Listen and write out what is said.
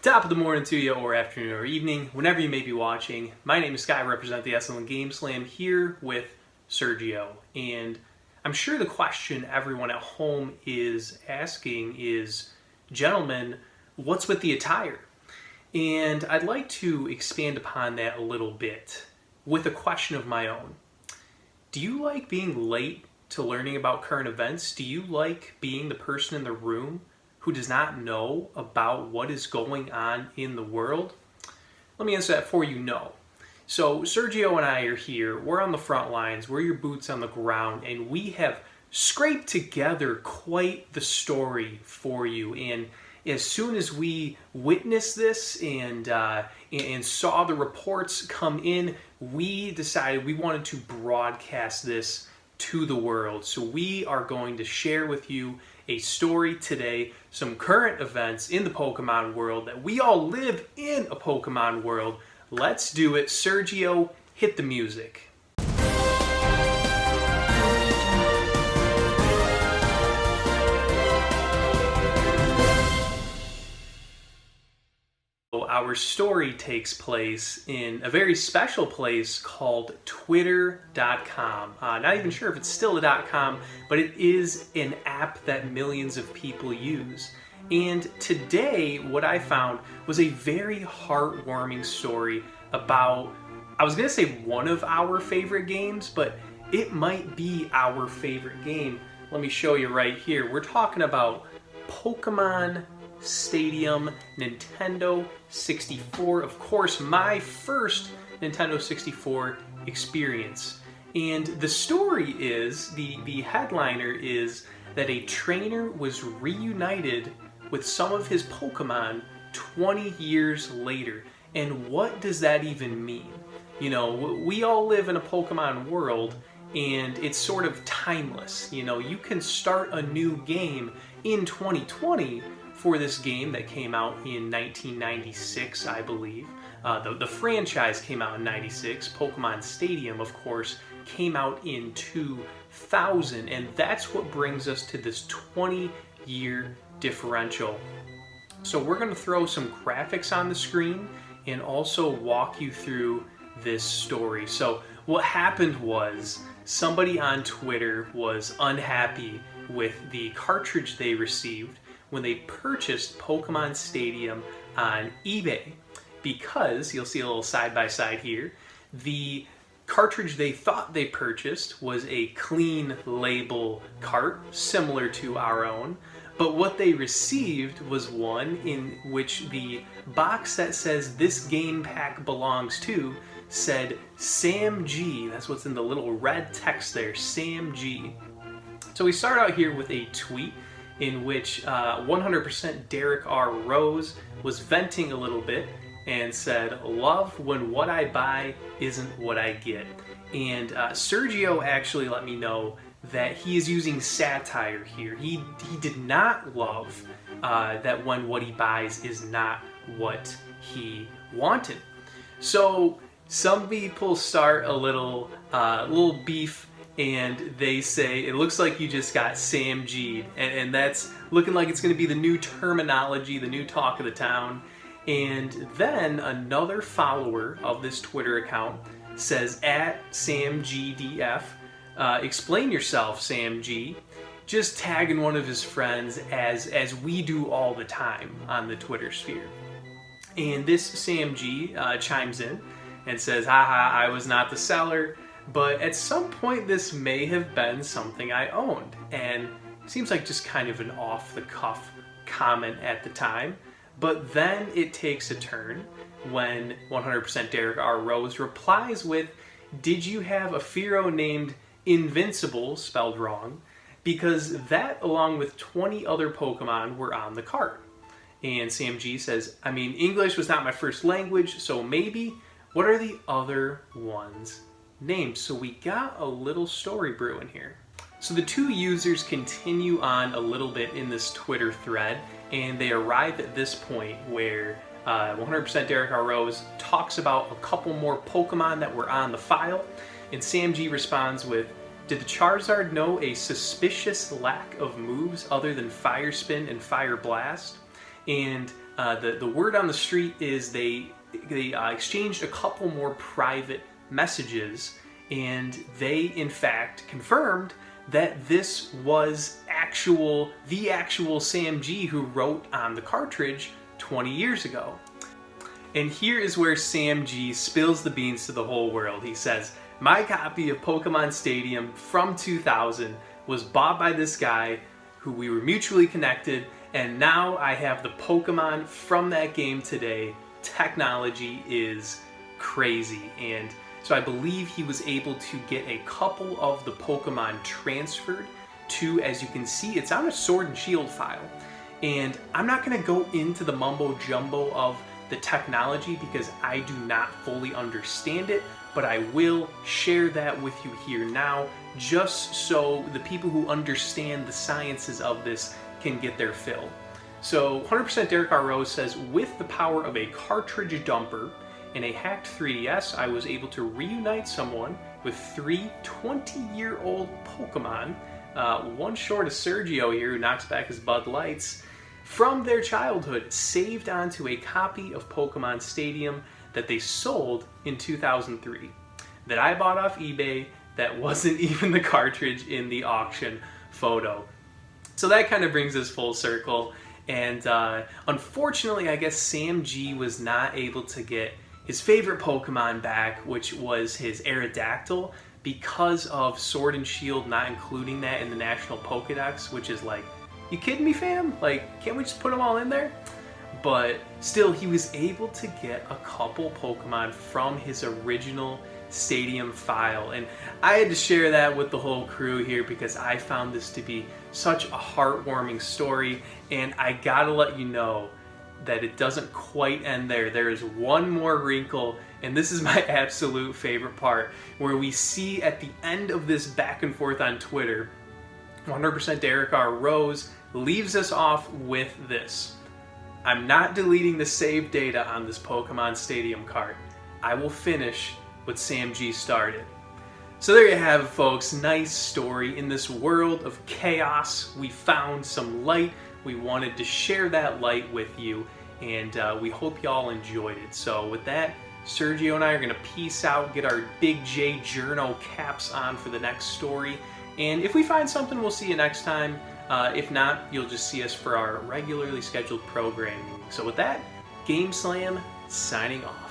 Top of the morning to you, or afternoon, or evening, whenever you may be watching. My name is Sky, I represent the GameSLAM here with Sergio. And I'm sure the question everyone at home is asking is, gentlemen, what's with the attire? And I'd like to expand upon that a little bit with a question of my own. Do you like being late to learning about current events? Do you like being the person in the room who does not know about what is going on in the world? Let me answer that for you, no. So Sergio and I are here, we're on the front lines, we're your boots on the ground, and we have scraped together quite the story for you. And as soon as we witnessed this and saw the reports come in, we decided we wanted to broadcast this to the world. So we are going to share with you a story today, some current events in the Pokemon world, that we all live in a Pokemon world. Let's do it. Sergio, hit the music. Our story takes place in a very special place called Twitter.com. Not even sure if it's still a .com, but it is an app that millions of people use. And today, what I found was a very heartwarming story about, I was going to say one of our favorite games, but it might be our favorite game. Let me show you right here. We're talking about Pokemon Stadium, Nintendo 64. Of course, my first Nintendo 64 experience. And the story is, the headliner is that a trainer was reunited with some of his Pokemon 20 years later. And what does that even mean? You know, we all live in a Pokemon world, and it's sort of timeless. You know, you can start a new game in 2020 for this game that came out in 1996, I believe. The franchise came out in 96. Pokemon Stadium, of course, came out in 2000. And that's what brings us to this 20-year differential. So we're going to throw some graphics on the screen and also walk you through this story. So what happened was somebody on Twitter was unhappy with the cartridge they received when they purchased Pokemon Stadium on eBay, because, you'll see a little side-by-side here, the cartridge they thought they purchased was a clean label cart, similar to our own, but what they received was one in which the box that says "this game pack belongs to" said Sam G. That's what's in the little red text there, Sam G. So we start out here with a tweet in which 100% Derek R. Rose was venting a little bit and said, "Love when what I buy isn't what I get." And Sergio actually let me know that he is using satire here. He did not love that when what he buys is not what he wanted. So some people start a little beef, and they say, it looks like you just got Sam G'd, and that's looking like it's going to be the new terminology, the new talk of the town. And then another follower of this Twitter account says, @SamGDF, explain yourself, Sam G, just tagging one of his friends as we do all the time on the Twitter sphere. And this Sam G chimes in and says, "Haha, I was not the seller, but at some point this may have been something I owned." And it seems like just kind of an off-the-cuff comment at the time. But then it takes a turn when 100% Derek R. Rose replies with, "Did you have a Fearow named Invincible," spelled wrong, because that, along with 20 other Pokemon, were on the cart. And Sam G says, "I mean, English was not my first language, so maybe. What are the other ones named?" So we got a little story brewing here. So the two users continue on a little bit in this Twitter thread, and they arrive at this point where 100% Derek R. Rose talks about a couple more Pokemon that were on the file, and Sam G responds with, "Did the Charizard know a suspicious lack of moves other than Fire Spin and Fire Blast?" And The word on the street is they exchanged a couple more private messages, and they in fact confirmed that this was the actual Sam G who wrote on the cartridge 20 years ago. And here is where Sam G spills the beans to the whole world. He says, "My copy of Pokemon Stadium from 2000 was bought by this guy who we were mutually connected, and now I have the Pokemon from that game today. Technology is crazy." And so I believe he was able to get a couple of the Pokemon transferred to, as you can see, it's on a Sword and Shield file. And I'm not going to go into the mumbo jumbo of the technology because I do not fully understand it, but I will share that with you here now, just so the people who understand the sciences of this can get their fill. So 100% Derek R. Rose says, "With the power of a cartridge dumper and a hacked 3DS, I was able to reunite someone with 3 20-year-old Pokemon, one short of Sergio here, who knocks back his Bud Lights, from their childhood, saved onto a copy of Pokemon Stadium that they sold in 2003, that I bought off eBay, that wasn't even the cartridge in the auction photo." So that kind of brings us full circle. And unfortunately, I guess Sam G was not able to get his favorite Pokemon back, which was his Aerodactyl, because of Sword and Shield not including that in the National Pokedex, which is like, you kidding me, fam? Like, can't we just put them all in there? But still, he was able to get a couple Pokemon from his original Stadium file. And I had to share that with the whole crew here because I found this to be such a heartwarming story. And I gotta let you know that it doesn't quite end there. There is one more wrinkle, and this is my absolute favorite part, where we see at the end of this back and forth on Twitter, 100% Derek R. Rose leaves us off with this: "I'm not deleting the save data on this Pokemon Stadium cart. I will finish what Sam G started." So there you have it, folks. Nice story. In this world of chaos, we found some light. We wanted to share that light with you, and we hope y'all enjoyed it. So with that, Sergio and I are going to peace out, get our Big J Journo caps on for the next story, and if we find something, we'll see you next time. If not, you'll just see us for our regularly scheduled programming. So with that, GameSLAM signing off.